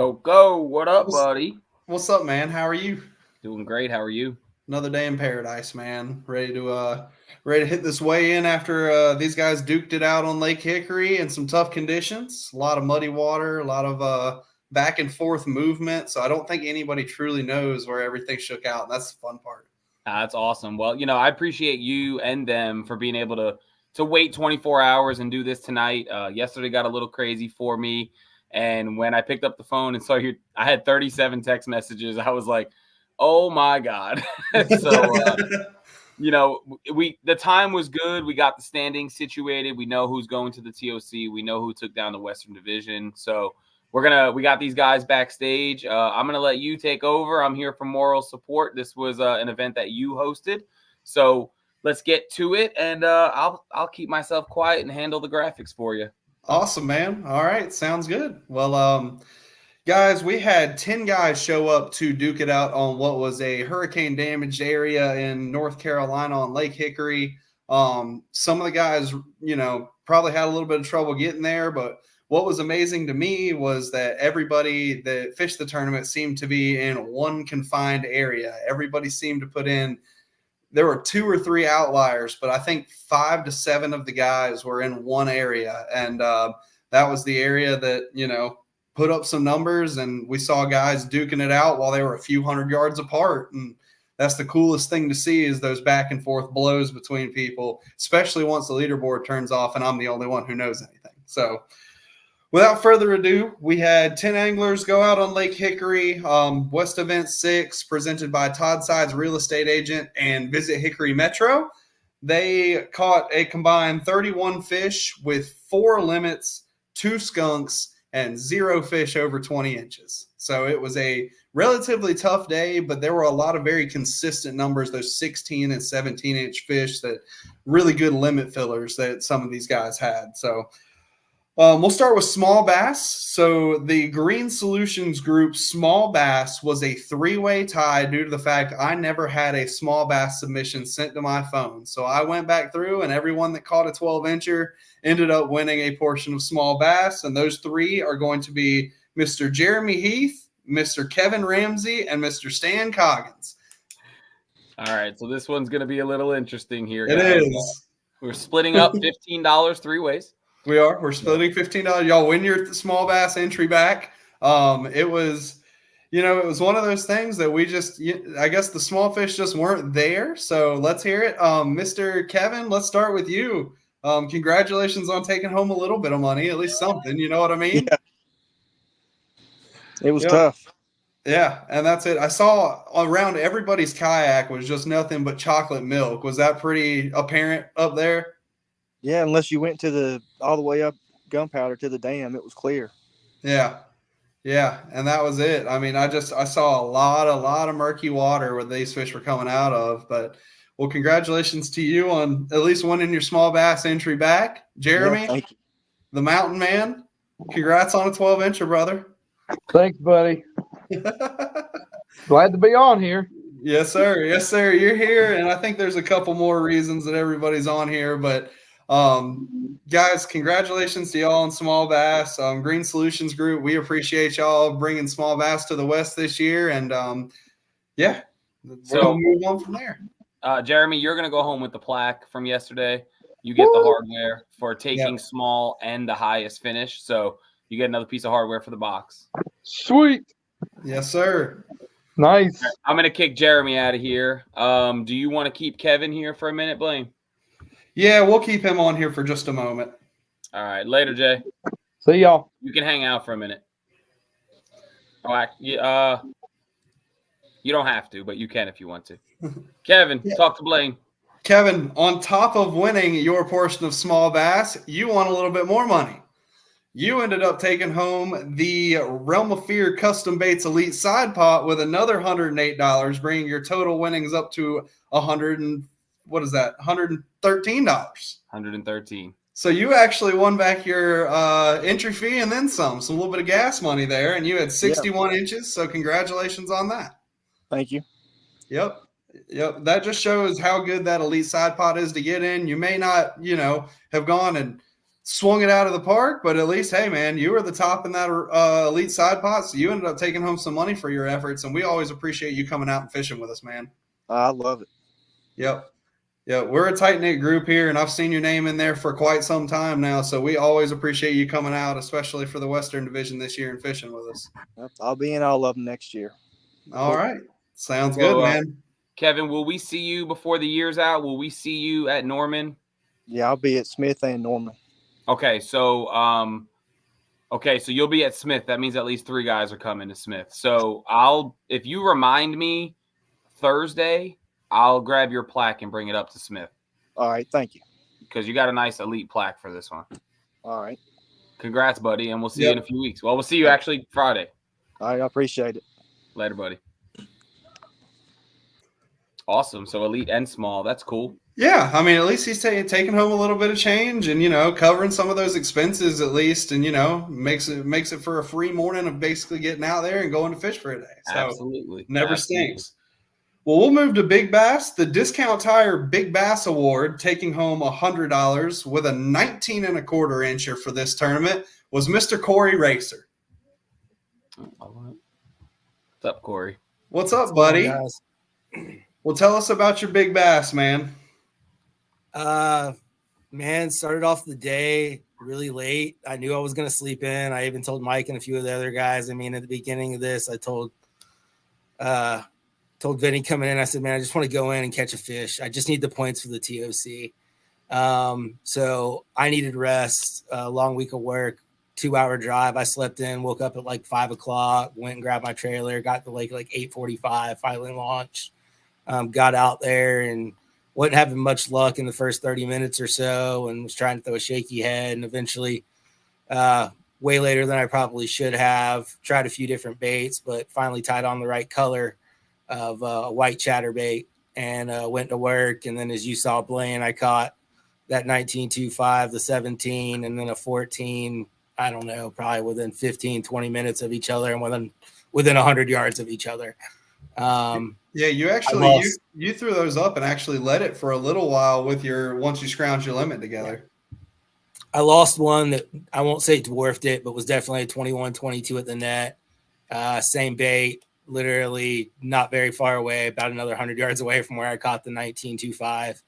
Coco, what up, buddy? What's up, man? How are you? Doing great. How are you? Another day in paradise, man. Ready to hit this weigh in after these guys duked it out on Lake Hickory in some tough conditions. A lot of muddy water, a lot of back and forth movement. So I don't think anybody truly knows where everything shook out. And that's the fun part. That's awesome. Well, I appreciate you and them for being able to wait 24 hours and do this tonight. Yesterday got a little crazy for me. And when I picked up the phone and saw I had 37 text messages. I was like, oh my God. So, the time was good. We got the standings situated. We know who's going to the TOC. We know who took down the Western Division. So we got these guys backstage. I'm going to let you take over. I'm here for moral support. This was an event that you hosted. So let's get to it. And I'll keep myself quiet and handle the graphics for you. Awesome, man. All right. Sounds good. Well, guys, we had 10 guys show up to duke it out on what was a hurricane damaged area in North Carolina on Lake Hickory. Some of the guys, probably had a little bit of trouble getting there, but what was amazing to me was that everybody that fished the tournament seemed to be in one confined area. Everybody seemed to put in. There were 2 or 3 outliers, but I think 5 to 7 of the guys were in one area. And that was the area that, put up some numbers, and we saw guys duking it out while they were a few hundred yards apart. And that's the coolest thing to see, is those back and forth blows between people, especially once the leaderboard turns off and I'm the only one who knows anything. So without further ado, we had 10 anglers go out on Lake Hickory, West Event 6, presented by Todd Sides Real Estate Agent and Visit Hickory Metro. They caught a combined 31 fish with 4 limits, 2 skunks, and 0 fish over 20 inches. So it was a relatively tough day, but there were a lot of very consistent numbers, those 16 and 17-inch fish, that really good limit fillers that some of these guys had. So we'll start with small bass. So the Green Solutions Group small bass was a 3-way tie due to the fact I never had a small bass submission sent to my phone. So I went back through, and everyone that caught a 12-incher ended up winning a portion of small bass. And those 3 are going to be Mr. Jeremy Heath, Mr. Kevin Ramsey, and Mr. Stan Coggins. All right. So this one's going to be a little interesting here, guys. It is. We're splitting up $15 3 ways. We're splitting $15. Y'all win your small bass entry back. It was one of those things that I guess the small fish just weren't there. So let's hear it. Mr. Kevin, let's start with you. Congratulations on taking home a little bit of money, at least something, you know what I mean? Yeah. It was tough. Yeah, and that's it. I saw around everybody's kayak was just nothing but chocolate milk. Was that pretty apparent up there? Yeah, unless you went all the way up Gunpowder to the dam, it was clear. Yeah, and that was it. I mean, I saw a lot of murky water where these fish were coming out of. But well, congratulations to you on at least winning your small bass entry back, Jeremy. Yeah, thank you. The Mountain Man. Congrats on a 12-incher, brother. Thanks, buddy. Glad to be on here. Yes, sir. Yes, sir. You're here, and I think there's a couple more reasons that everybody's on here, but. Guys, congratulations to y'all on small bass. Green Solutions Group, we appreciate y'all bringing small bass to the West this year, and we'll move on from there. Jeremy, you're going to go home with the plaque from yesterday. You get the hardware for taking small and the highest finish, so you get another piece of hardware for the box. Sweet. Yes, sir. Nice. I'm going to kick Jeremy out of here. Do you want to keep Kevin here for a minute, Blaine? Yeah, we'll keep him on here for just a moment. All right. Later, Jay. See y'all. You can hang out for a minute. You don't have to, but you can if you want to. Kevin, talk to Blaine. Kevin, on top of winning your portion of small bass, you won a little bit more money. You ended up taking home the Realm of Fear Custom Baits Elite Side Pot with another $108, bringing your total winnings up to $113. $113. So you actually won back your entry fee and then some, a little bit of gas money there, and you had 61 inches. So congratulations on that. Thank you. Yep. That just shows how good that elite side pot is to get in. You may not, have gone and swung it out of the park, but at least, hey, man, you were the top in that elite side pot, so you ended up taking home some money for your efforts, and we always appreciate you coming out and fishing with us, man. I love it. Yep. Yeah, we're a tight-knit group here, and I've seen your name in there for quite some time now, so we always appreciate you coming out, especially for the Western Division this year and fishing with us. I'll be in all of them next year. All right. Sounds Well, good, man. Kevin, will we see you before the year's out? Will we see you at Norman? Yeah, I'll be at Smith and Norman. Okay, so you'll be at Smith. That means at least 3 guys are coming to Smith. So if you remind me Thursday, I'll grab your plaque and bring it up to Smith. All right, thank you. Because you got a nice elite plaque for this one. All right. Congrats, buddy, and we'll see you in a few weeks. Well, we'll see you actually Friday. All right, I appreciate it. Later, buddy. Awesome. So elite and small. That's cool. Yeah, I mean, at least he's taking home a little bit of change and, covering some of those expenses at least, and, makes it for a free morning of basically getting out there and going to fish for a day. So Absolutely. Never stinks. Well, we'll move to Big Bass. The Discount Tire Big Bass Award, taking home $100 with a 19 1/4 incher for this tournament, was Mr. Corey Racer. What's up, Corey? What's up, buddy? Guys? Well, tell us about your big bass, man. Man, started off the day really late. I knew I was going to sleep in. I even told Mike and a few of the other guys. I mean, at the beginning of this, I told Vinny coming in, I said, man, I just want to go in and catch a fish. I just need the points for the TOC. So I needed rest, a long week of work, 2-hour drive. I slept in, woke up at like 5 o'clock, went and grabbed my trailer, got to the lake like 8:45, finally launched, got out there and wasn't having much luck in the first 30 minutes or so and was trying to throw a shaky head, and eventually way later than I probably should have, tried a few different baits, but finally tied on the right color of a white chatterbait and went to work. And then as you saw Blaine, I caught that 19.25, the 17, and then a 14, I don't know, probably within 15, 20 minutes of each other and within 100 yards of each other. Yeah, you actually you threw those up and actually let it for a little while with once you scrounged your limit together. I lost one that I won't say dwarfed it, but was definitely a 21, 22 at the net. Same bait, literally not very far away, about another 100 yards away from where I caught the 19.25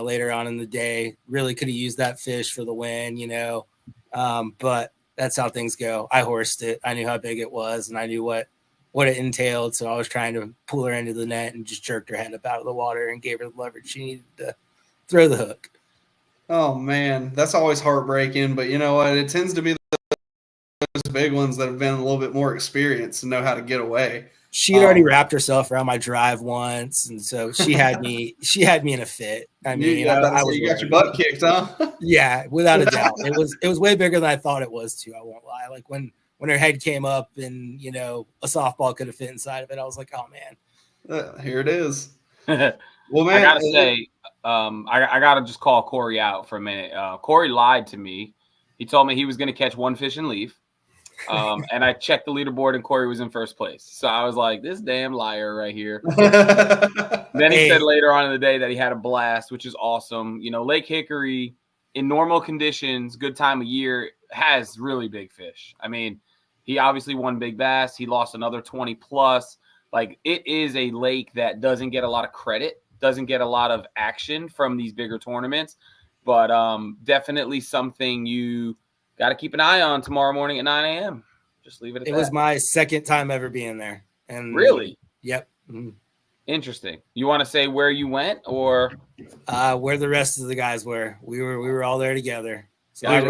later on in the day. Really could have used that fish for the win, but that's how things go. I horsed it. I knew how big it was, and I knew what it entailed. So I was trying to pull her into the net and just jerked her head up out of the water and gave her the leverage she needed to throw the hook. Oh, man, that's always heartbreaking. But you know what? It tends to be those big ones that have been a little bit more experienced and know how to get away. She had already wrapped herself around my drive once, and so she had me in a fit. I mean, you got your butt kicked, huh? Yeah, without a doubt. It was way bigger than I thought it was too. I won't lie. Like when her head came up and a softball could have fit inside of it, I was like, oh man. Here it is. Well, man, I gotta say, I gotta just call Corey out for a minute. Corey lied to me. He told me he was gonna catch one fish and leave. And I checked the leaderboard and Corey was in first place. So I was like, this damn liar right here. Then he said later on in the day that he had a blast, which is awesome. Lake Hickory in normal conditions, good time of year, has really big fish. I mean, he obviously won big bass. He lost another 20 plus. Like, it is a lake that doesn't get a lot of credit, doesn't get a lot of action from these bigger tournaments, but definitely something you got to keep an eye on tomorrow morning at 9 a.m. Just leave it at that. It was my second time ever being there. And really? Yep. Mm-hmm. Interesting. You want to say where you went or where the rest of the guys were? We were all there together. So I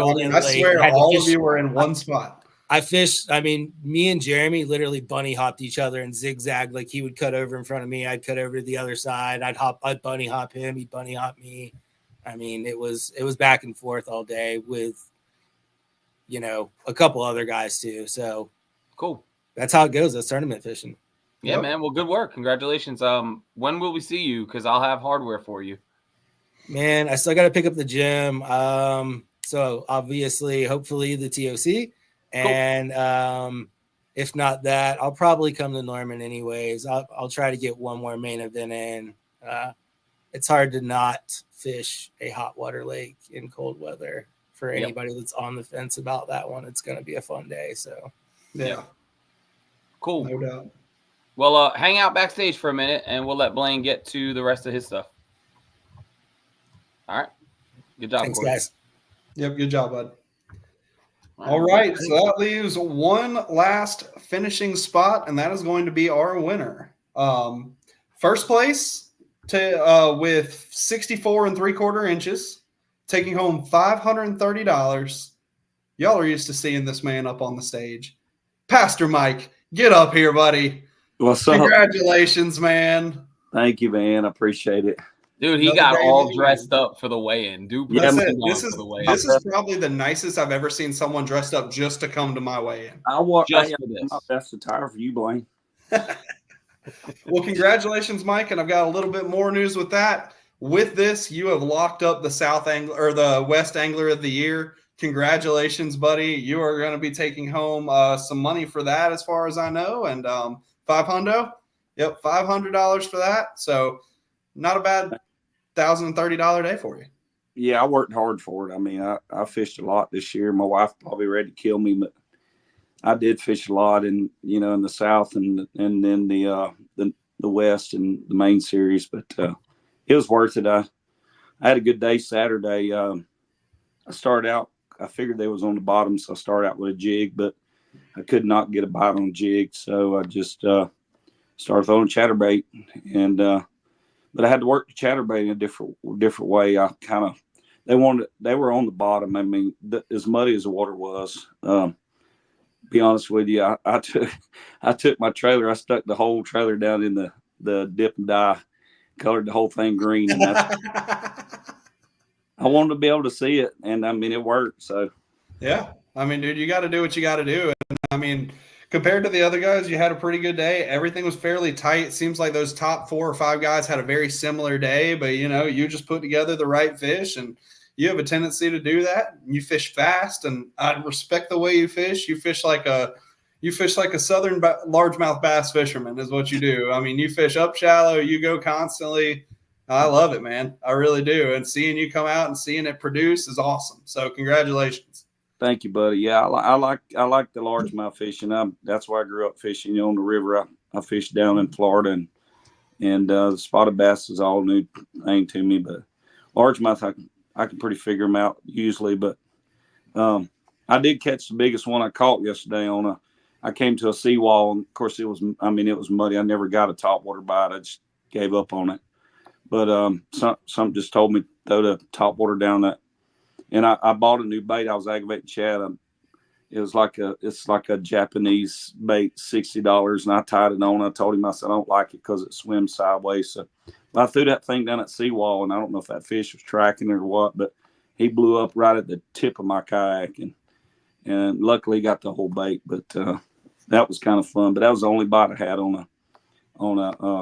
swear all of you were in one spot. I fished. I mean, me and Jeremy literally bunny hopped each other and zigzagged. Like, he would cut over in front of me, I'd cut over to the other side. I'd bunny hop him, he'd bunny hop me. I mean, it was back and forth all day with a couple other guys too. So cool. That's how it goes. That's tournament fishing. Yeah, man. Well, good work. Congratulations. When will we see you? Because I'll have hardware for you. Man, I still got to pick up the gym. So obviously, hopefully the TOC. And if not that, I'll probably come to Norman anyways. I'll try to get one more main event in. It's hard to not fish a hot water lake in cold weather for anybody that's on the fence about that one. It's going to be a fun day. So, Yeah. Cool. No doubt. Well, hang out backstage for a minute, and we'll let Blaine get to the rest of his stuff. All right. Good job, thanks, Corey. guys. Yep, good job, bud. All right, so that leaves one last finishing spot, and that is going to be our winner. First place with 64 3/4 inches, taking home $530. Y'all are used to seeing this man up on the stage. Pastor Mike, get up here, buddy. What's up? Congratulations, man. Thank you, man. I appreciate it. Dude, he got all dressed up for the weigh-in. Dude, That's it. This is probably the nicest I've ever seen someone dressed up just to come to my weigh-in. I want just for this. That's the tire for you, Blaine. Well, congratulations, Mike, and I've got a little bit more news with that. With this, you have locked up the South Angler or the West Angler of the Year. Congratulations, buddy. You are going to be taking home some money for that, as far as I know, and $500. Yep, $500 for that. So not a bad $1,030 day for you. Yeah, I worked hard for it. I mean, I fished a lot this year. My wife probably ready to kill me, but I did fish a lot in the South and then the West and the main series. But it was worth it. I had a good day Saturday. I started out. I figured they was on the bottom, so I started out with a jig, but I could not get a bite on jig, so I just started throwing chatterbait, and but I had to work the chatterbait in a different way. They were on the bottom. I mean, as muddy as the water was. Be honest with you, I took my trailer. I stuck the whole trailer down in the dip and dye, colored the whole thing green, and that's. I wanted to be able to see it, and I mean, it worked. So, yeah, I mean, dude, you got to do what you got to do. And I mean, compared to the other guys, you had a pretty good day. Everything was fairly tight. It seems like those top 4 or 5 guys had a very similar day, but you just put together the right fish, and you have a tendency to do that. You fish fast, and I respect the way you fish. You fish like a southern largemouth bass fisherman is what you do. I mean, you fish up shallow, you go constantly. I love it, man. I really do. And seeing you come out and seeing it produce is awesome. So congratulations. Thank you, buddy. Yeah, I like the largemouth fishing. That's where I grew up fishing on the river. I fished down in Florida, and the spotted bass is all new thing to me. But largemouth, I can pretty figure them out usually. But I did catch the biggest one I caught yesterday I came to a seawall, and of course it was muddy. I never got a topwater bite. I just gave up on it. But something just told me throw the topwater down that, and I bought a new bait. I was aggravating Chad. It's like a Japanese bait, $60, and I tied it on. I told him, I said, I don't like it because it swims sideways. So I threw that thing down at seawall, and I don't know if that fish was tracking or what, but he blew up right at the tip of my kayak, and luckily got the whole bait. But that was kind of fun. But that was the only bite I had on a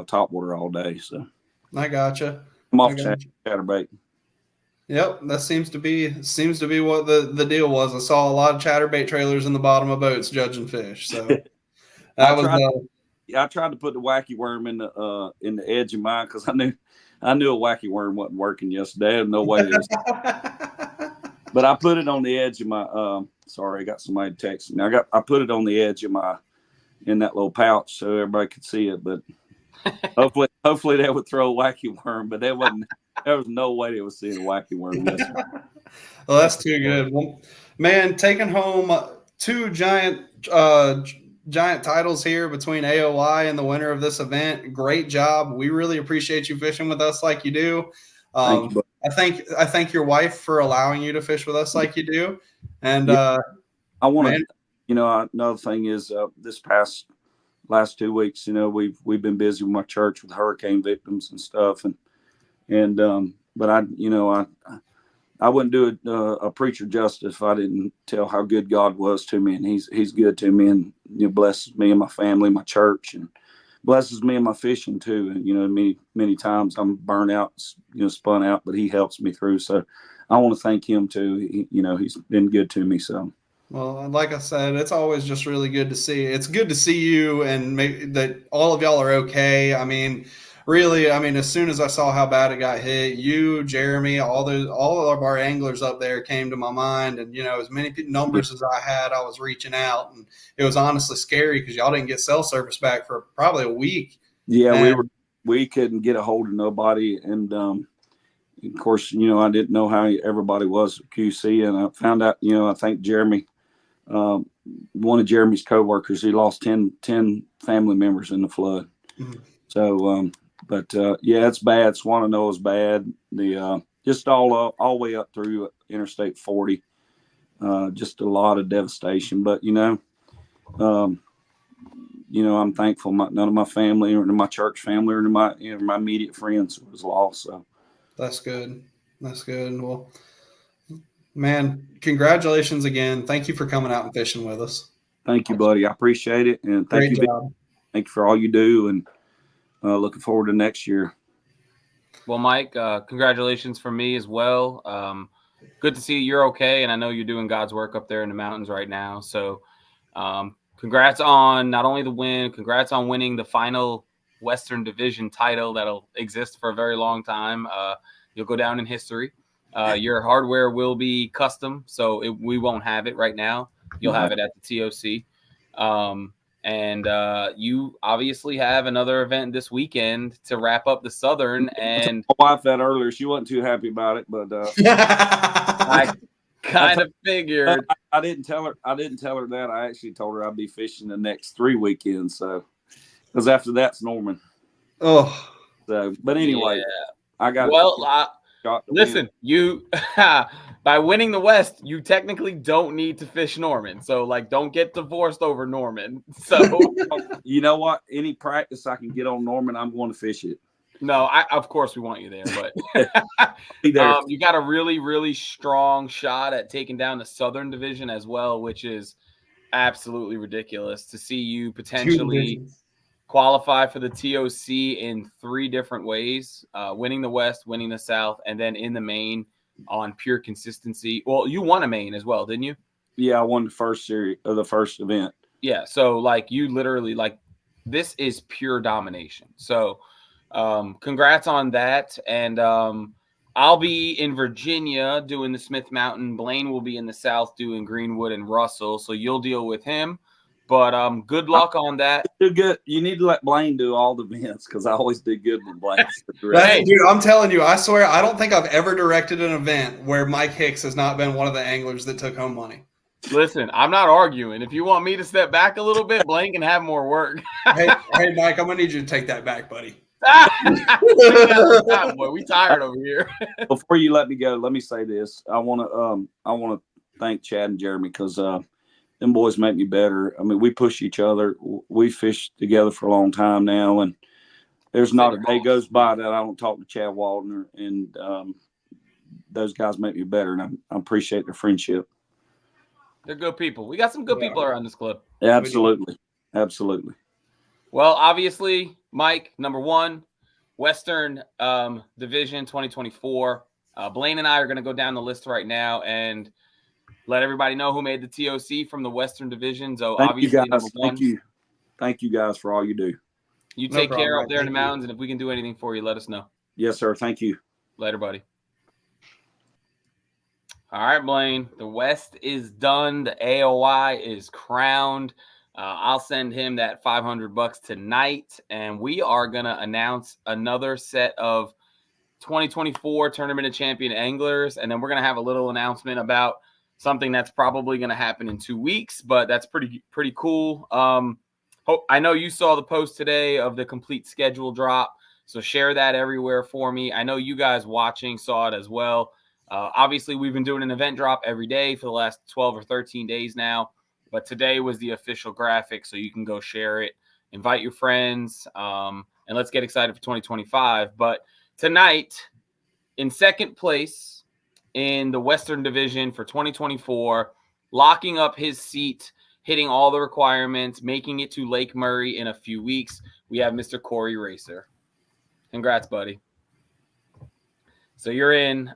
topwater all day. So. I gotcha. I'm off chatterbait. Yep, that seems to be what the deal was. I saw a lot of chatterbait trailers in the bottom of boats judging fish. So I tried to put the wacky worm in the edge of mine because I knew a wacky worm wasn't working yesterday. I had no way. But I put it on the edge of my. Sorry, I got somebody texting me. I put it on the edge of in that little pouch so everybody could see it, but. Hopefully they would throw a wacky worm, but there was no way they would see a wacky worm. Well, that's too good. Well, man, taking home 2 giant titles here between AOI and the winner of this event. Great job. We really appreciate you fishing with us like you do. Thank you, I thank your wife for allowing you to fish with us like you do. And I want to, another thing is this last 2 weeks, we've been busy with my church with hurricane victims and stuff, but I wouldn't do a preacher justice if I didn't tell how good God was to me, and he's good to me, and blesses me and my family, my church, and blesses me and my fishing too. And many times I'm burnt out, spun out, but he helps me through. So I want to thank him too. He's been good to me. So. Well, like I said, it's always just really good to see. It's good to see you and that all of y'all are okay. I mean, really, I mean, as soon as I saw how bad it got hit, you, Jeremy, all of our anglers up there came to my mind, and as many numbers as I had, I was reaching out, and it was honestly scary because y'all didn't get cell service back for probably a week. Yeah, and we couldn't get a hold of nobody, and of course, I didn't know how everybody was at QC, and I found out, I think Jeremy, one of Jeremy's coworkers, he lost 10 family members in the flood. Mhm. So, yeah, it's bad. Swannanoa is bad. The just all the way up through Interstate 40, just a lot of devastation. But I'm thankful none of my family or my church family or my my immediate friends was lost. So that's good. That's good. Well, man, congratulations again. Thank you for coming out and fishing with us. thank you, buddy. I appreciate it, and thank Great you. job. Thank you for all you do, and looking forward to next year. Well, Mike, congratulations from me as well. Good to see you're okay, and I know you're doing God's work up there in the mountains right now. So congrats on not only the win, congrats on winning the final Western Division title that'll exist for a very long time. You'll go down in history. Your hardware will be custom, so we won't have it right now. You'll have it at the TOC. And you obviously have another event this weekend to wrap up the Southern. And my wife that earlier, she wasn't too happy about it, but I kind of figured. I didn't tell her. I didn't tell her that. I actually told her I'd be fishing the next 3 weekends. So, because after that's Norman. Oh, So, but anyway, Yeah. I got. Well, listen, you by winning the West, you technically don't need to fish Norman. So, don't get divorced over Norman. So, you know what? Any practice I can get on Norman, I'm going to fish it. no, of course we want you there, but Be there. you got a really, really strong shot at taking down the Southern Division as well, which is absolutely ridiculous to see you potentially qualify for the TOC in 3 different ways, winning the West, winning the South, and then in the main on pure consistency. Well, you won a main as well, didn't you? Yeah, I won the first series of the first event. Yeah, so you literally this is pure domination. So congrats on that. And I'll be in Virginia doing the Smith Mountain. Blaine will be in the South doing Greenwood and Russell. So you'll deal with him. But good luck on that. Do good. You need to let Blaine do all the events because I always do good with Blaine. Dude, I'm telling you, I swear, I don't think I've ever directed an event where Mike Hicks has not been one of the anglers that took home money. Listen, I'm not arguing. If you want me to step back a little bit, Blaine can have more work. hey, Mike, I'm gonna need you to take that back, buddy. Boy, we tired over here. Before you let me go, let me say this. I want to thank Chad and Jeremy because them boys make me better. I mean, we push each other. We fished together for a long time now, and there's not a day goes by that I don't talk to Chad Waldner, and those guys make me better, and I appreciate their friendship. They're good people. We got some good people around this club. Absolutely. Absolutely. Well, obviously, Mike, number 1, Western Division 2024. Blaine and I are going to go down the list right now and let everybody know who made the TOC from the Western Division. So Thank obviously, you guys. number 1. Thank you guys for all you do. You No take problem, care up Mike. there in the Thank you. mountains, and if we can do anything for you, let us know. Yes, sir. Thank you. Later, buddy. All right, Blaine. The West is done. The AOI is crowned. I'll send him that $500 tonight, and we are going to announce another set of 2024 Tournament of Champion anglers, and then we're going to have a little announcement about something that's probably going to happen in 2 weeks, but that's pretty cool. I know you saw the post today of the complete schedule drop, so share that everywhere for me. I know you guys watching saw it as well. Obviously, we've been doing an event drop every day for the last 12 or 13 days now, but today was the official graphic, so you can go share it, invite your friends, and let's get excited for 2025. But tonight, in second place in the Western Division for 2024, locking up his seat, hitting all the requirements, making it to Lake Murray in a few weeks, we have Mr. Corey Racer. Congrats, buddy. So you're in.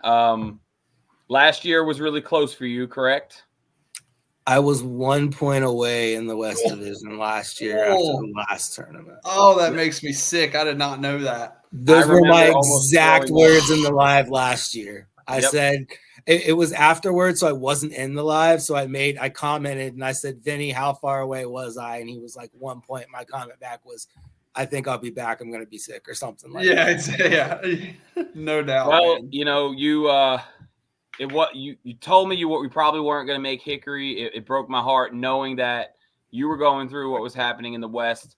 Last year was really close for you, correct? I was 1 point away in the West Division last year after the last tournament. Oh, that makes me sick. I did not know that. Those were my almost exact throwing up. words in the live last year. I Yep. said it was afterwards, so I wasn't in the live. So I commented and I said, Vinny, how far away was I? And he was like 1 point. My comment back was, I think I'll be back. I'm going to be sick or something like that. Yeah, no doubt. Well, man. you know, you told me we probably weren't going to make Hickory. It broke my heart knowing that you were going through what was happening in the West.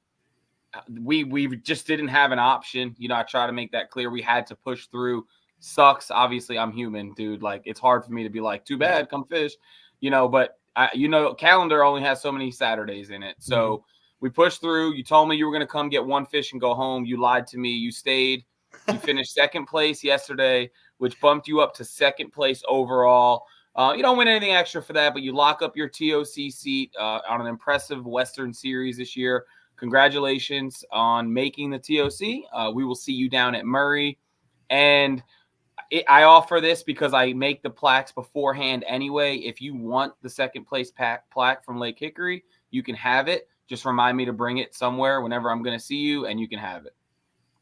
We just didn't have an option. You know, I try to make that clear. We had to push through. Sucks. Obviously, I'm human, dude. Like, it's hard for me to be like, too bad, come fish. You know, but calendar only has so many Saturdays in it. So we pushed through. You told me you were going to come get one fish and go home. You lied to me. You stayed. You finished second place yesterday, which bumped you up to second place overall. You don't win anything extra for that, but you lock up your TOC seat on an impressive Western Series this year. Congratulations on making the TOC. We will see you down at Murray. And I offer this because I make the plaques beforehand anyway. If you want the second place plaque from Lake Hickory, you can have it. Just remind me to bring it somewhere whenever I'm going to see you, and you can have it.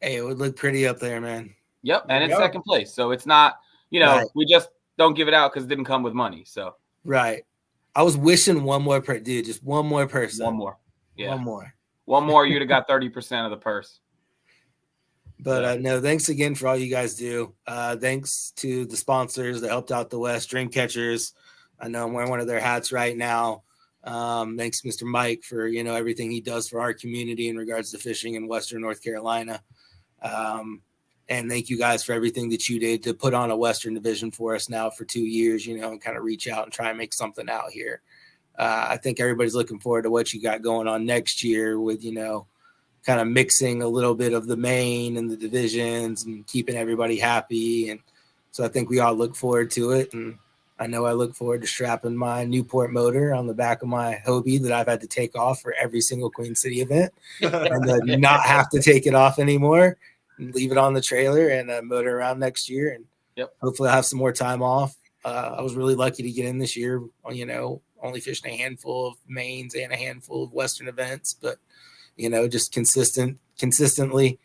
Hey, it would look pretty up there, man. Yep, and it's second place. So it's not, Right. We just don't give it out because it didn't come with money. So Right. I was wishing one more dude, just one more person. one more. Yeah. One more. You'd have got 30% of the purse. But no, thanks again for all you guys do. Thanks to the sponsors that helped out the West, Dream Catchers. I know I'm wearing one of their hats right now. Thanks, Mr. Mike, for everything he does for our community in regards to fishing in Western North Carolina. And thank you guys for everything that you did to put on a Western division for us now for 2 years, and kind of reach out and try and make something out here. I think everybody's looking forward to what you got going on next year with, kind of mixing a little bit of the main and the divisions and keeping everybody happy. And so I think we all look forward to it. And I know I look forward to strapping my Newport motor on the back of my Hobie that I've had to take off for every single Queen City event and not have to take it off anymore and leave it on the trailer and motor around next year. And hopefully I'll have some more time off. I was really lucky to get in this year, only fishing a handful of mains and a handful of Western events, but just consistently.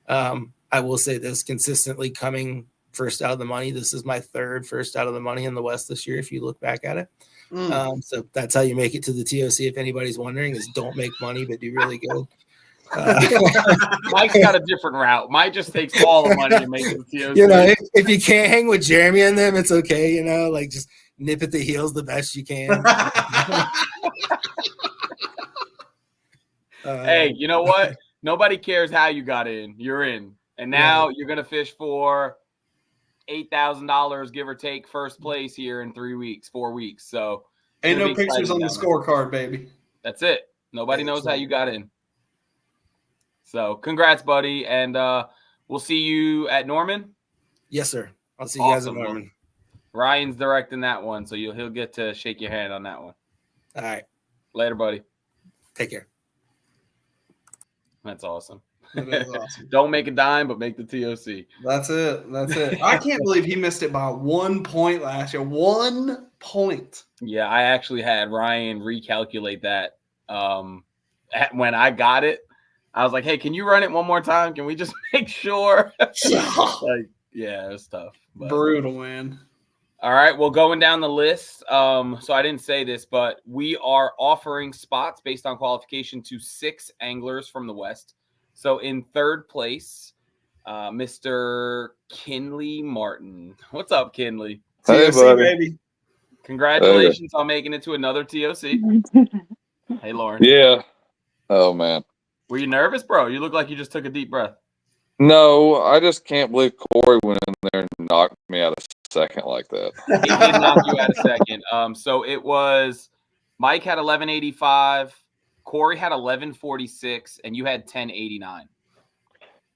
I will say this, consistently coming first out of the money. This is my third first out of the money in the West this year, if you look back at it. So that's how you make it to the TOC. If anybody's wondering, is don't make money, but do really good. Mike's got a different route. Mike just takes all the money and makes the TOC. If you can't hang with Jeremy and them, it's okay. Just nip at the heels the best you can. Hey, you know what? Nobody cares how you got in. You're in. And now you're going to fish for $8,000, give or take, first place here in 4 weeks. So ain't no pictures on the scorecard, baby. That's it. Nobody knows how you got in. So congrats, buddy. And we'll see you at Norman. Yes, sir. I'll see you guys at Norman. Ryan's directing that one, so he'll get to shake your hand on that one. All right. Later, buddy. Take care. That's awesome. That is awesome. Don't make a dime, but make the TOC. That's it. I can't believe he missed it by 1 point last year. 1 point. Yeah, I actually had Ryan recalculate that when I got it. I was like, hey, can you run it one more time? Can we just make sure? It was tough. But. Brutal, man. All right, well, going down the list. So I didn't say this, but we are offering spots based on qualification to 6 anglers from the West. So in third place, Mr. Kinley Martin. What's up, Kinley? Hey, TOC, baby. Congratulations on making it to another TOC. Hey, Lauren. Yeah. Oh, man. Were you nervous, bro? You look like you just took a deep breath. No, I just can't believe Corey went in there and knocked me out a second like that. He did knock you out a second. So it was Mike had 1185, Corey had 1146, and you had 1089.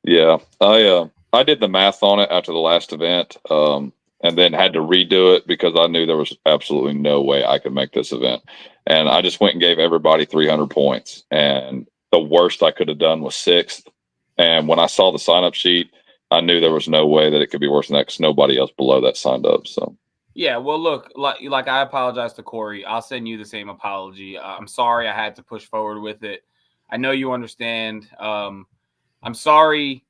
Yeah, I did the math on it after the last event, and then had to redo it because I knew there was absolutely no way I could make this event, and I just went and gave everybody 300 points, and the worst I could have done was 6th. And when I saw the sign-up sheet, I knew there was no way that it could be worse than that because nobody else below that signed up. So, yeah, well, look, like I apologize to Corey. I'll send you the same apology. I'm sorry I had to push forward with it. I know you understand. I'm sorry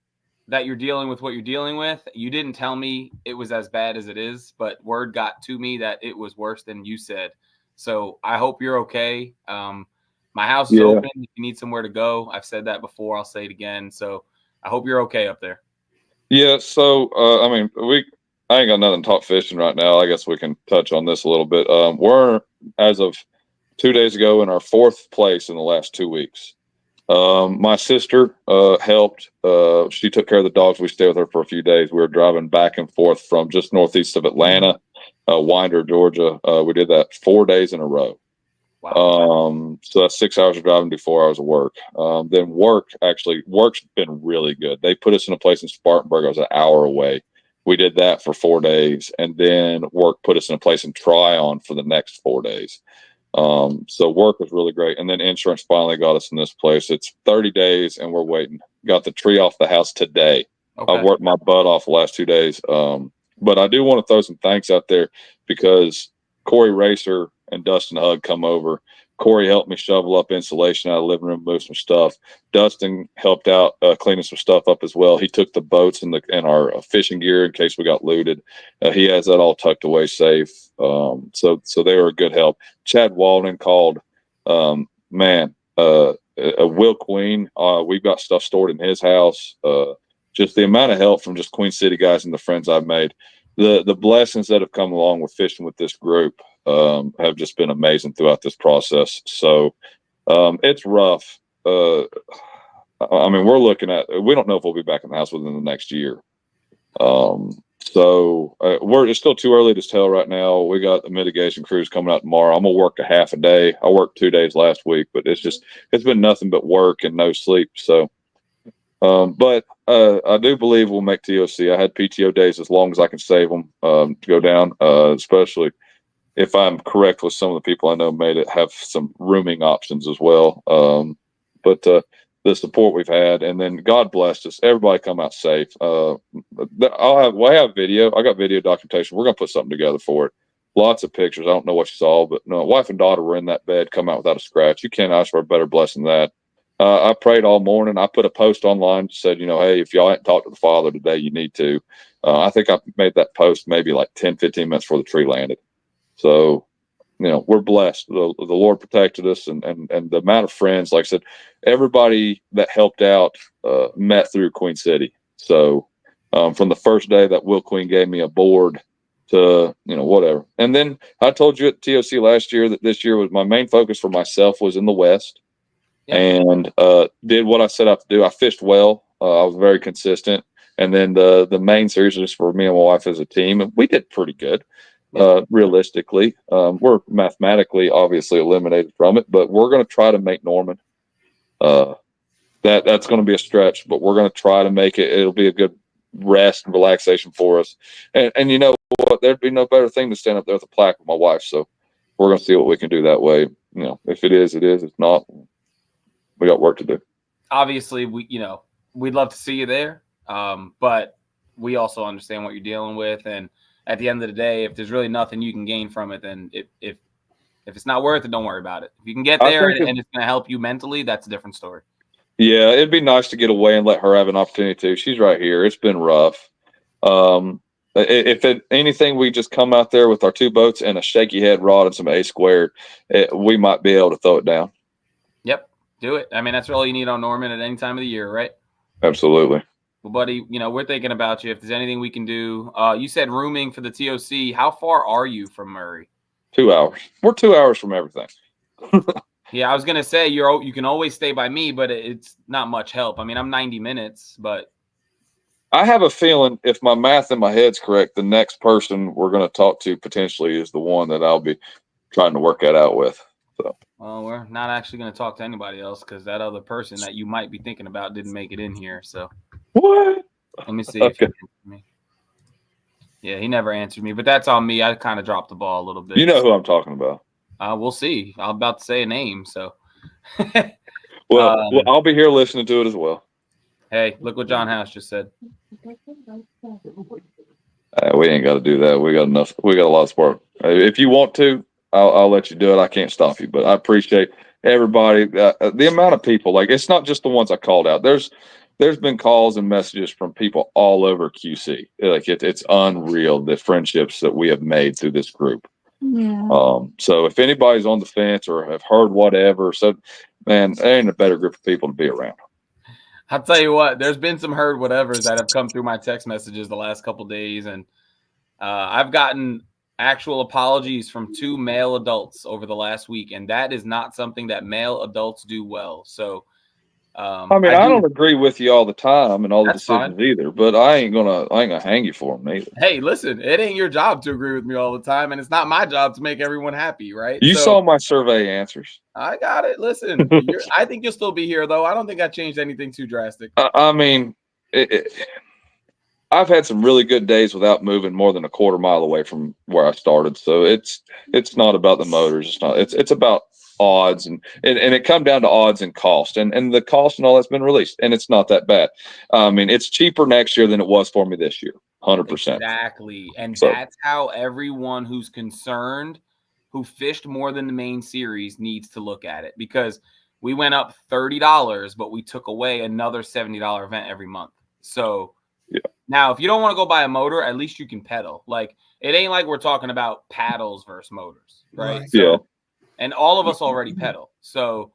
that you're dealing with what you're dealing with. You didn't tell me it was as bad as it is, but word got to me that it was worse than you said. So I hope you're okay. My house is open if you need somewhere to go. I've said that before. I'll say it again. So I hope you're okay up there. Yeah. So, I mean, I ain't got nothing to talk fishing right now. I guess we can touch on this a little bit. We're, as of 2 days ago, in our 4th place in the last 2 weeks. My sister helped. She took care of the dogs. We stayed with her for a few days. We were driving back and forth from just northeast of Atlanta, Winder, Georgia. We did that 4 days in a row. Wow. So that's 6 hours of driving, do 4 hours of work. Then work's been really good. They put us in a place in Spartanburg. I was an hour away. We did that for 4 days, and then work put us in a place in Tryon for the next 4 days. So work was really great. And then insurance finally got us in this place. It's 30 days and we're waiting. Got the tree off the house today. Okay. I've worked my butt off the last 2 days. But I do want to throw some thanks out there because Corey Racer and Dustin Hugg come over. Corey helped me shovel up insulation out of the living room, move some stuff. Dustin helped out cleaning some stuff up as well. He took the boats and our fishing gear in case we got looted. He has that all tucked away safe. So they were a good help. Chad Walden called, Will Queen. We've got stuff stored in his house. Just the amount of help from just Queen City guys and the friends I've made. The blessings that have come along with fishing with this group have just been amazing throughout this process. So it's rough. I mean, we don't know if we'll be back in the house within the next year. It's still too early to tell right now. We got the mitigation crews coming out tomorrow. I'm gonna work a half a day. I worked 2 days last week, but it's been nothing but work and no sleep. So, but I do believe we'll make TOC. I had PTO days as long as I can save them to go down, especially if I'm correct with some of the people I know made it have some rooming options as well. But the support we've had, and then God blessed us. Everybody come out safe. We'll have video. I got video documentation. We're gonna put something together for it. Lots of pictures. I don't know what you saw, but no, wife and daughter were in that bed, come out without a scratch. You can't ask for a better blessing than that. I prayed all morning. I put a post online that said, hey, if y'all hadn't talked to the Father today, you need to. I think I made that post maybe like 10, 15 minutes before the tree landed. So, we're blessed. The Lord protected us, and the amount of friends, like I said, everybody that helped out met through Queen City. So from the first day that Will Queen gave me a board to, whatever. And then I told you at TOC last year that this year was my main focus for myself was in the West. And did what I set out to do. I fished well. I was very consistent. And then the main series was for me and my wife as a team. And we did pretty good. Realistically, we're mathematically obviously eliminated from it, but we're going to try to make Norman. That's going to be a stretch, but we're going to try to make it. It'll be a good rest and relaxation for us. And you know what? There'd be no better thing than stand up there with a plaque with my wife. So we're going to see what we can do that way. If it is, it is. If not, we got work to do. Obviously, we'd love to see you there, but we also understand what you're dealing with, and at the end of the day, if there's really nothing you can gain from it, then if it's not worth it, don't worry about it. If you can get there and it's going to help you mentally, that's a different story. Yeah, it'd be nice to get away and let her have an opportunity too. She's right here. It's been rough. If anything, we just come out there with our 2 boats and a shaky head rod and some A squared, we might be able to throw it down. Yep, do it. I mean, that's all you need on Norman at any time of the year, right? Absolutely. Well, buddy, we're thinking about you. If there's anything we can do, you said rooming for the TOC. How far are you from Murray? 2 hours. We're 2 hours from everything. Yeah, I was gonna say you can always stay by me, but it's not much help. I mean, I'm 90 minutes, but I have a feeling if my math in my head's correct, the next person we're going to talk to potentially is the one that I'll be trying to work that out with. So. Well, we're not actually going to talk to anybody else because that other person that you might be thinking about didn't make it in here. So what? Let me see if he answered me. Yeah, he never answered me, but that's on me. I kind of dropped the ball a little bit. You know who I'm talking about. We'll see. I'm about to say a name, so. well, I'll be here listening to it as well. Hey, look what John House just said. We ain't got to do that. We got enough. We got a lot of support. If you want to, I'll let you do it. I can't stop you, but I appreciate everybody. The amount of people, like, it's not just the ones I called out. There's there's been calls and messages from people all over QC. Like it's unreal the friendships that we have made through this group. Yeah. So if anybody's on the fence or have heard whatever, so man, there ain't a better group of people to be around. I'll tell you what, there's been some heard whatevers that have come through my text messages the last couple of days, and I've gotten actual apologies from 2 male adults over the last week, and that is not something that male adults do well. So I mean, I don't agree with you all the time and all the decisions fine. either, but I ain't gonna hang you for them either. Hey, listen, it ain't your job to agree with me all the time, and it's not my job to make everyone happy, right? You saw my survey answers. I got it. Listen, I think you'll still be here, though. I don't think I changed anything too drastic. I mean, I've had some really good days without moving more than a quarter mile away from where I started. So it's not about the motors. It's about odds and it come down to odds and cost and the cost and all that's been released, and it's not that bad. I mean, it's cheaper next year than it was for me this year. 100%. Exactly. And that's how everyone who's concerned, who fished more than the main series, needs to look at it, because we went up $30, but we took away another $70 event every month. So yeah. Now, if you don't want to go buy a motor, at least you can pedal. Like, it ain't like we're talking about paddles versus motors, right? So, yeah. And all of us already pedal. So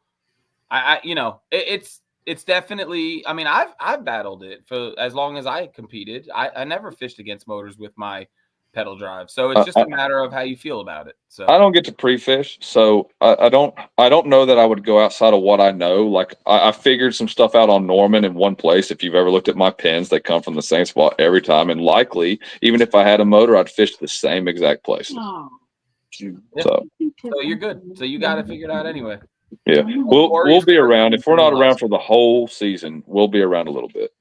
I it's definitely, I mean, I've battled it for as long as I competed. I never fished against motors with my pedal drive. So it's just a matter of how you feel about it. So I don't get to pre-fish, so I don't know that I would go outside of what I know. Like I figured some stuff out on Norman in one place. If you've ever looked at my pins, they come from the same spot every time, and likely even if I had a motor, I'd fish the same exact place. Oh. So you're good. So you got it figured out anyway. Yeah, we'll be around. If we're not around for the whole season, we'll be around a little bit.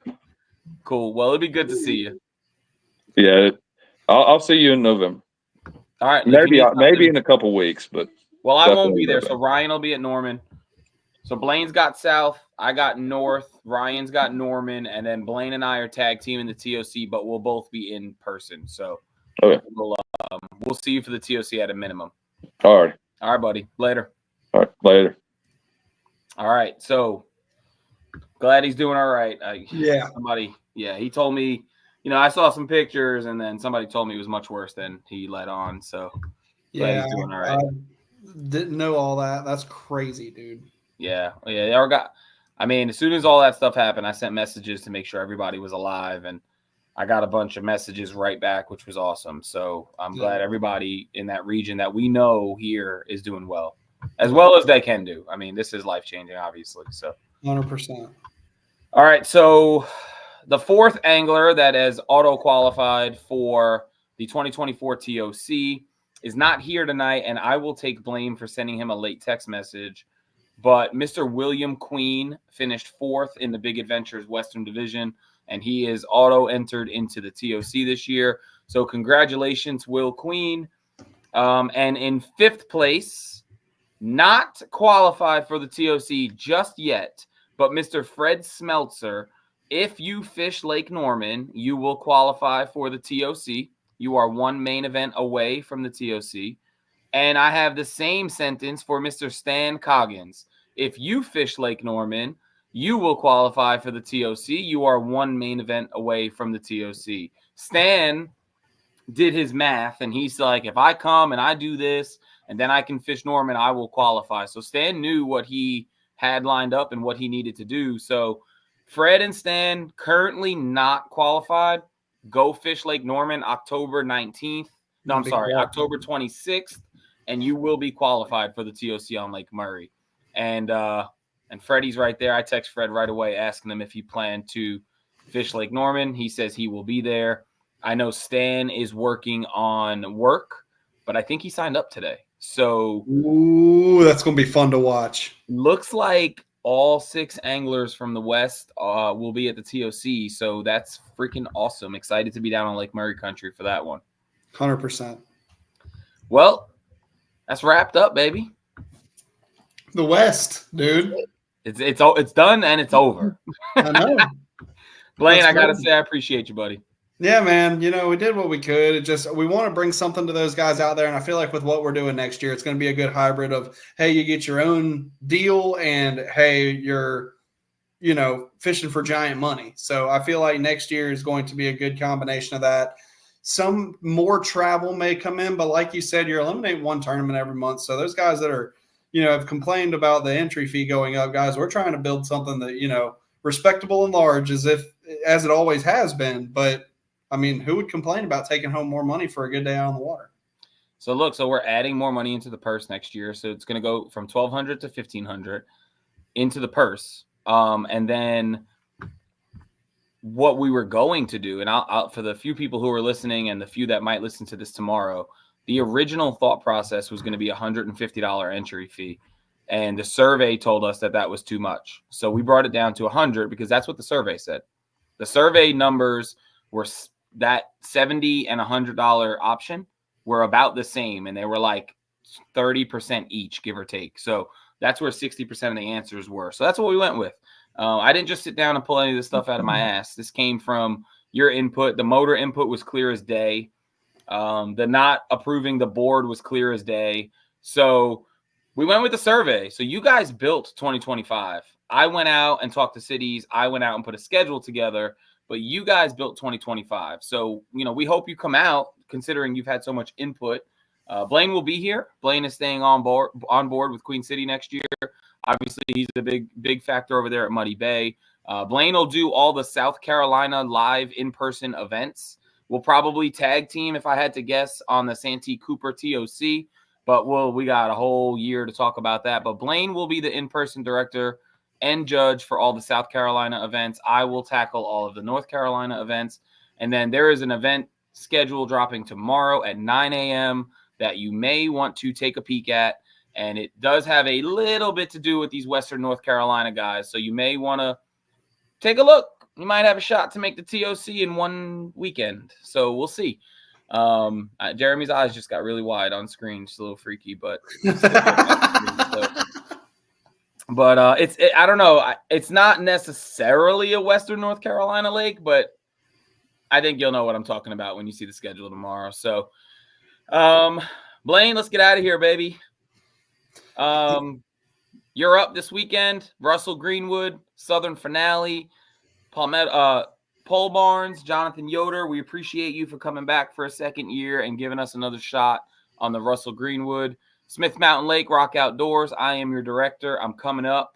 Cool. Well, it'd be good to see you. Yeah, I'll see you in November. All right. Maybe in a couple weeks, but I won't be there. So Ryan will be at Norman. So Blaine's got South, I got North, Ryan's got Norman, and then Blaine and I are tag team in the TOC, but we'll both be in person. So okay. We'll see you for the TOC at a minimum. All right. All right, buddy. Later. All right. Later. All right. So glad he's doing all right. He told me, I saw some pictures, and then somebody told me it was much worse than he let on. So glad he's doing all right. Didn't know all that. That's crazy, dude. Yeah. As soon as all that stuff happened, I sent messages to make sure everybody was alive, and I got a bunch of messages right back, which was awesome. So I'm glad everybody in that region that we know here is doing well as they can do. I mean, this is life-changing, obviously. So 100%. All right. So the fourth angler that has auto-qualified for the 2024 TOC is not here tonight, and I will take blame for sending him a late text message. But Mr. William Queen finished fourth in the Big Adventures Western Division, and he is auto-entered into the TOC this year. So congratulations, Will Queen. And in fifth place, not qualified for the TOC just yet, but Mr. Fred Smeltzer. If you fish Lake Norman, you will qualify for the TOC. You are one main event away from the TOC. And I have the same sentence for Mr. Stan Coggins. If you fish Lake Norman, you will qualify for the TOC. You are one main event away from the TOC. Stan did his math, and he's like, if I come and I do this, and then I can fish Norman, I will qualify. So Stan knew what he had lined up and what he needed to do. So Fred and Stan, currently not qualified, go fish Lake Norman October 19th. No, I'm sorry, October 26th, and you will be qualified for the TOC on Lake Murray. And Freddie's right there. I text Fred right away asking him if he planned to fish Lake Norman. He says he will be there. I know Stan is working on work, but I think he signed up today. So that's going to be fun to watch. Looks like all 6 anglers from the West will be at the TOC. So that's freaking awesome. Excited to be down on Lake Murray country for that one. 100%. Well, that's wrapped up, baby. The West, dude. It's done and it's over. I know. Blaine, I gotta say I appreciate you, buddy. Yeah, man. We did what we could. We want to bring something to those guys out there, and I feel like with what we're doing next year, it's going to be a good hybrid of, hey, you get your own deal, and hey, you're fishing for giant money. So I feel like next year is going to be a good combination of that. Some more travel may come in, but like you said, you're eliminating one tournament every month. So those guys that are, have complained about the entry fee going up, guys, we're trying to build something that, respectable and large as it always has been. But I mean, who would complain about taking home more money for a good day out on the water? So we're adding more money into the purse next year. So it's going to go from $1,200 to $1,500 into the purse. And then what we were going to do, and I'll for the few people who are listening and the few that might listen to this tomorrow, the original thought process was going to be $150 entry fee. And the survey told us that was too much. So we brought it down to $100 because that's what the survey said. The survey numbers were that $70 and $100 option were about the same. And they were like 30% each, give or take. So that's where 60% of the answers were. So that's what we went with. I didn't just sit down and pull any of this stuff out of my ass. This came from your input. The motor input was clear as day. The not approving the board was clear as day. So we went with the survey. So you guys built 2025. I went out and talked to cities. I went out and put a schedule together, but you guys built 2025. So, we hope you come out considering you've had so much input. Blaine will be here. Blaine is staying on board with Queen City next year. Obviously, he's a big factor over there at Muddy Bay. Blaine will do all the South Carolina live in-person events. We'll probably tag team, if I had to guess, on the Santee Cooper TOC. But we got a whole year to talk about that. But Blaine will be the in-person director and judge for all the South Carolina events. I will tackle all of the North Carolina events. And then there is an event schedule dropping tomorrow at 9 a.m. that you may want to take a peek at. And it does have a little bit to do with these Western North Carolina guys. So you may want to take a look. You might have a shot to make the TOC in one weekend. So we'll see. Jeremy's eyes just got really wide on screen. Just a little freaky, but I don't know. It's not necessarily a Western North Carolina lake, but I think you'll know what I'm talking about when you see the schedule tomorrow. So, Blaine, let's get out of here, baby. You're up this weekend. Russell Greenwood, Southern Finale, Pole Barnes, Jonathan Yoder. We appreciate you for coming back for a second year and giving us another shot on the Russell Greenwood. Smith Mountain Lake, Rock Outdoors. I am your director. I'm coming up.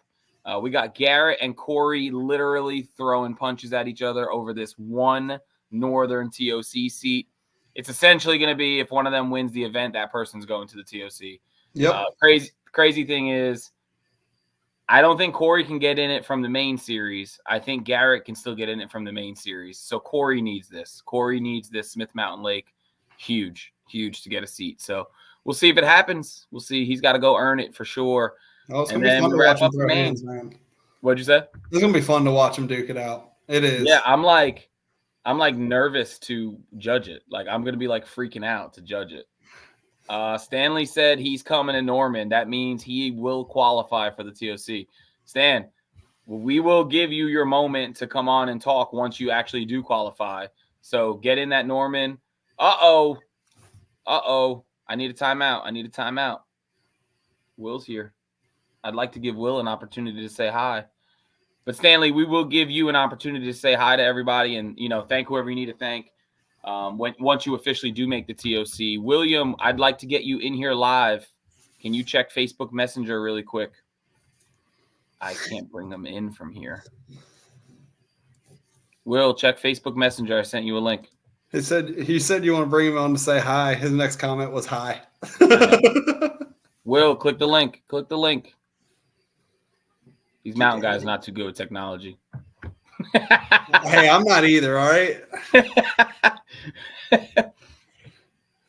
We got Garrett and Corey literally throwing punches at each other over this one Northern TOC seat. It's essentially going to be if one of them wins the event, that person's going to the TOC. Yep. Crazy thing is, I don't think Corey can get in it from the main series. I think Garrett can still get in it from the main series. So Corey needs this. Corey needs this Smith Mountain Lake. Huge to get a seat. So we'll see if it happens. We'll see. He's got to go earn it for sure. Oh, it's going to be fun to watch him throw hands, man. What'd you say? It's going to be fun to watch him duke it out. It is. Yeah, I'm like nervous to judge it. Like I'm going to be like freaking out to judge it. Stanley said he's coming to Norman. That means he will qualify for the TOC. Stan, we will give you your moment to come on and talk once you actually do qualify. So get in that Norman. Uh-oh. I need a timeout. Will's here. I'd like to give Will an opportunity to say hi. But Stanley, we will give you an opportunity to say hi to everybody and, thank whoever you need to thank. Once you officially do make the TOC. William, I'd like to get you in here live. Can you check Facebook Messenger really quick? I can't bring them in from here. Will, check Facebook Messenger. I sent you a link. He said you want to bring him on to say hi. His next comment was hi. Will, click the link. These mountain guys not too good with technology. Hey, I'm not either, all right?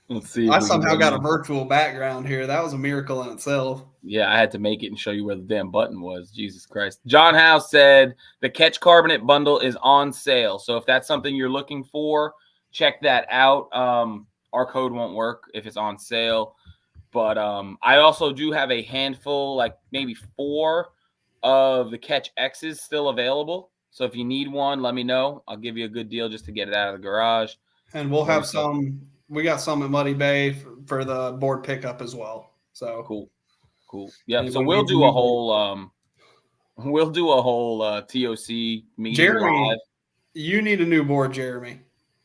Let's see. I somehow got a virtual background here. That was a miracle in itself. Yeah, I had to make it and show you where the damn button was. Jesus Christ. John House said the Catch Carbonate bundle is on sale. So if that's something you're looking for, check that out. Our code won't work if it's on sale. But I also do have a handful, like maybe 4 of the Catch X's still available. So if you need one, let me know. I'll give you a good deal just to get it out of the garage. And we'll have some. We got some at Muddy Bay for the board pickup as well. So cool. Yeah. So we'll do a whole We'll do a whole TOC meeting Jeremy, live. you need a new board, Jeremy.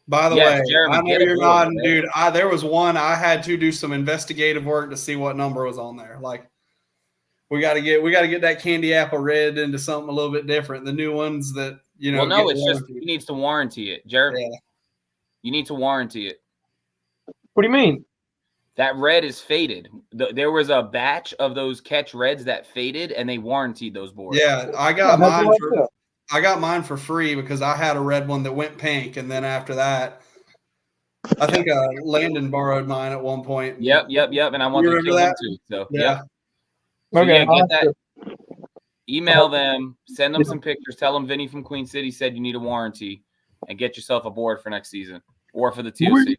By the Yes, way, Jeremy, I know get a you're board, nodding, man. dude. There was one I had to do some investigative work to see what number was on there. Like, we got to get that candy apple red into something a little bit different. The new ones that Well, no, get it's just warranted. he needs to warranty it, Jeremy. Yeah. You need to warranty it. What do you mean? That red is faded. There was a batch of those catch reds that faded, and they warranted those boards. Yeah, I got mine for free because I had a red one that went pink, and then after that, I think Landon borrowed mine at one point. Yep. And I wanted to kill him too. So Yeah. So Okay, get that. Email them, send them some pictures. Tell them Vinny from Queen City said you need a warranty, and get yourself a board for next season or for the TOC.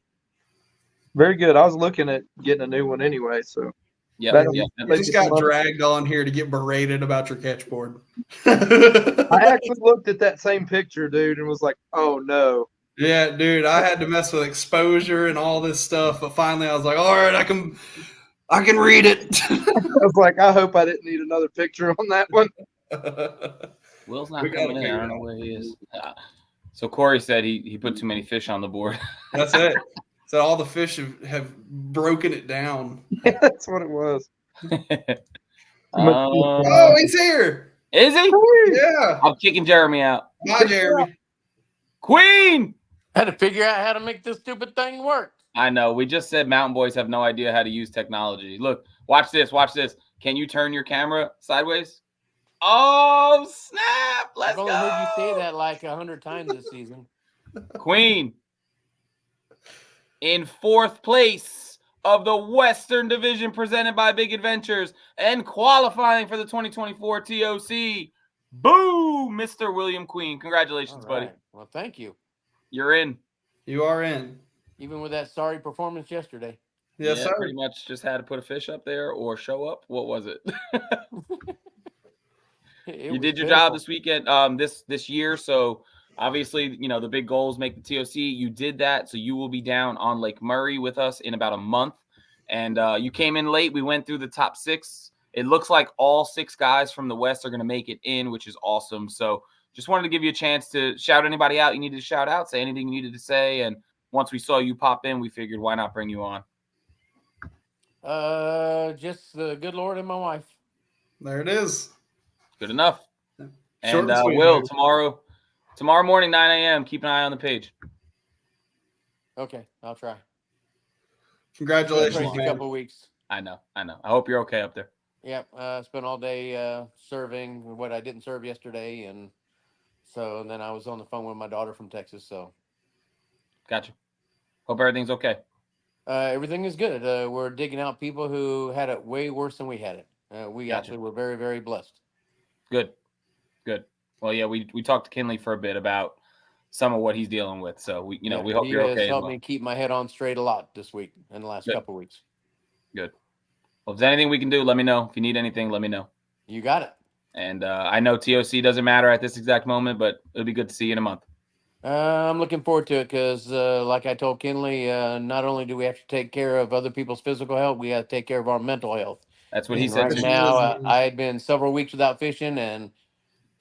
Very good. I was looking at getting a new one anyway, so Yeah. You just got dragged on here to get berated about your catch board. I actually looked at that same picture, dude, and was like, "Oh no." Yeah, dude, I had to mess with exposure and all this stuff, but finally I was like, "All right, I can read it." I was like, "I hope I didn't need another picture on that one." Will's not coming in. I don't know where he is. So Corey said he put too many fish on the board. That's it. So all the fish have broken it down. That's what it was. Oh, he's here. Is he? Yeah. I'm kicking Jeremy out. Bye, Jeremy. Queen. I had to figure out how to make this stupid thing work. I know. We just said mountain boys have no idea how to use technology. Look, watch this. Watch this. Can you turn your camera sideways? Oh, snap. Let's I've only go. heard you say that like 100 times this season. Queen. In fourth place of the Western Division presented by Big Adventures and qualifying for the 2024 TOC. Boo, Mr. William Queen. Congratulations, buddy. Well, thank you. You're in. You are in. Even with that sorry performance yesterday. Yes, sir. Pretty much just had to put a fish up there or show up. What was it? You did your job this weekend, this year. So obviously, the big goals make the TOC. You did that. So you will be down on Lake Murray with us in about a month. And you came in late. We went through the top 6. It looks like all 6 guys from the West are going to make it in, which is awesome. So just wanted to give you a chance to shout anybody out you needed to shout out, say anything you needed to say. And once we saw you pop in, we figured why not bring you on? Just the good Lord and my wife. There it is. Good enough. Short And sweet, Will, dude. tomorrow morning, 9 a.m., keep an eye on the page. Okay, I'll try. Congratulations, Crazy man. couple of weeks. I know. I hope you're okay up there. Yep, spent all day serving what I didn't serve yesterday, and then I was on the phone with my daughter from Texas. So, Gotcha. Hope everything's okay. everything is good. We're digging out people who had it way worse than we had it. We Gotcha. actually were very, very blessed. Good. Well, yeah, we talked to Kinley for a bit about some of what he's dealing with. So we hope you're okay. He has as helped well. me keep my head on straight a lot this week and the last couple of weeks. Good. Well, if there's anything we can do, let me know. If you need anything, let me know. You got it. And I know TOC doesn't matter at this exact moment, but it'll be good to see you in a month. I'm looking forward to it because, like I told Kinley, not only do we have to take care of other people's physical health, we have to take care of our mental health. That's what he And said. right too. now, I had been several weeks without fishing, and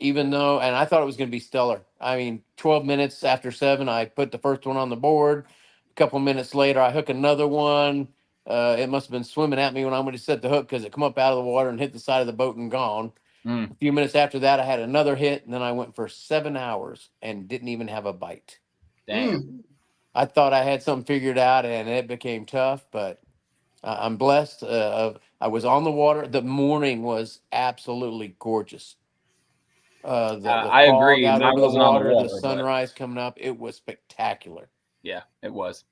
and I thought it was going to be stellar. I mean, 12 minutes after 7, I put the first one on the board. A couple minutes later, I hook another one. It must have been swimming at me when I went to set the hook because it come up out of the water and hit the side of the boat and gone. A few minutes after that, I had another hit, and then I went for 7 hours and didn't even have a bite. Dang. I thought I had something figured out, and it became tough, but I'm blessed. I was on the water. The morning was absolutely gorgeous. The I fog agree. out Mine over the wasn't on the water, water, the but- sunrise coming up, it was spectacular. Yeah, it was.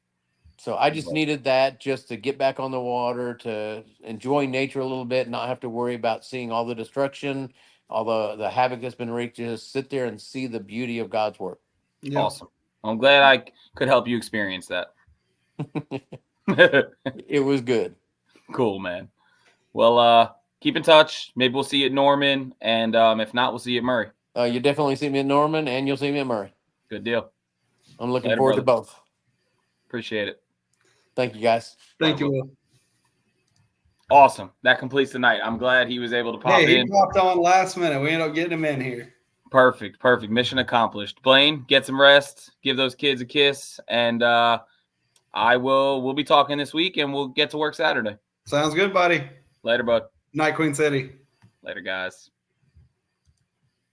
So I just needed that just to get back on the water, to enjoy nature a little bit, not have to worry about seeing all the destruction, all the havoc that's been wreaked. Just sit there and see the beauty of God's work. Yeah. Awesome. I'm glad I could help you experience that. It was good. Cool, man. Well, keep in touch. Maybe we'll see you at Norman, and if not, we'll see you at Murray. You definitely see me at Norman, and you'll see me at Murray. Good deal. I'm looking Later, forward to brother. both. Appreciate it. Thank you, guys. Thank you, Will. Awesome. That completes the night. I'm glad he was able to pop Hey, he in. popped on last minute. We ended up getting him in here. Perfect. Mission accomplished. Blaine, get some rest. Give those kids a kiss. And we'll be talking this week, and we'll get to work Saturday. Sounds good, buddy. Later, bud. Night, Queen City. Later, guys.